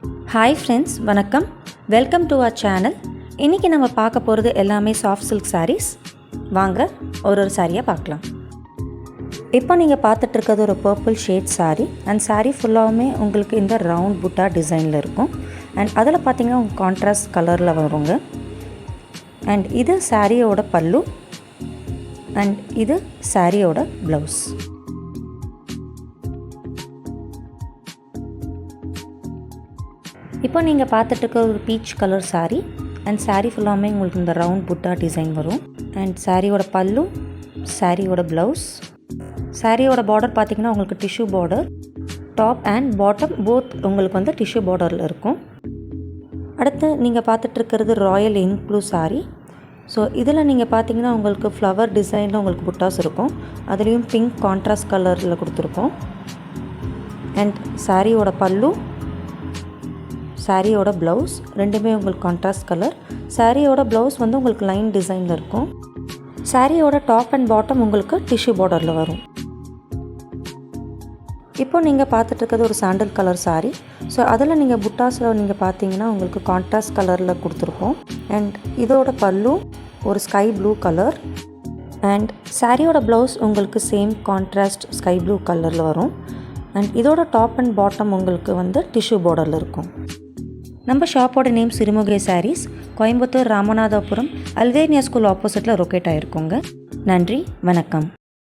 Hi ஃப்ரெண்ட்ஸ், வணக்கம். Welcome to our channel. இன்றைக்கி நம்ம பார்க்க போகிறது எல்லாமே சாஃப்ட் சில்க் சாரீஸ். வாங்க ஒரு சாரியாக பார்க்கலாம். இப்போ நீங்கள் பார்த்துட்ருக்கிறது ஒரு purple shade sari. And sari ஃபுல்லாகவுமே உங்களுக்கு இந்த ரவுண்ட் புட்டா டிசைனில் இருக்கும். அண்ட் அதில் பார்த்திங்கன்னா உங்களுக்கு கான்ட்ராஸ்ட் கலரில் வருங்க. அண்ட் இது சாரியோட பல்லு அண்ட் இது சாரியோட ப்ளவுஸ். இப்போ நீங்கள் பார்த்துட்டுருக்க ஒரு peach colour sari. And sari ஃபுல்லாமே உங்களுக்கு இந்த ரவுண்ட் புட்டா டிசைன் வரும். அண்ட் சாரியோட பல்லு, சாரியோட ப்ளவுஸ். சாரியோட பார்டர் பார்த்திங்கன்னா உங்களுக்கு tissue border. Top and bottom both உங்களுக்கு டிஷ்யூ பார்டரில் இருக்கும். அடுத்து நீங்கள் பார்த்துட்ருக்கிறது royal ink blue sari. So இதில் நீங்கள் பார்த்தீங்கன்னா உங்களுக்கு ஃப்ளவர் டிசைனில் உங்களுக்கு புட்டாஸ் இருக்கும். அதுலேயும் பிங்க் கான்ட்ராஸ்ட் கலரில் கொடுத்துருக்கோம். அண்ட் சாரியோட பல்லு, சாரியோட ப்ளவுஸ் ரெண்டுமே உங்களுக்கு கான்ட்ராஸ்ட் கலர். சாரியோட ப்ளவுஸ் உங்களுக்கு லைன் டிசைனில் இருக்கும். சாரியோட டாப் அண்ட் பாட்டம் உங்களுக்கு டிஷ்யூ பார்டரில் வரும். இப்போ நீங்கள் பார்த்துட்ருக்கிறது ஒரு சாண்டல் கலர் சாரீ. ஸோ அதில் நீங்கள் புட்டாஸில் நீங்கள் பார்த்தீங்கன்னா உங்களுக்கு கான்ட்ராஸ்ட் கலரில் கொடுத்துருக்கோம். அண்ட் இதோட பல்லு ஒரு ஸ்கை ப்ளூ கலர். அண்ட் சாரியோட ப்ளவுஸ் உங்களுக்கு சேம் கான்ட்ராஸ்ட் ஸ்கை ப்ளூ கலரில் வரும். அண்ட் இதோட டாப் அண்ட் பாட்டம் உங்களுக்கு டிஷ்யூ பார்டரில் இருக்கும். நம்ம ஷாப்போட நேம் சிறுமுகை சாரீஸ், கோயம்புத்தூர் ராமநாதபுரம் அல்வேனியா ஸ்கூல் ஆப்போசிட்டில் லொக்கேட் ஆகிருக்கோங்க. நன்றி, வணக்கம்.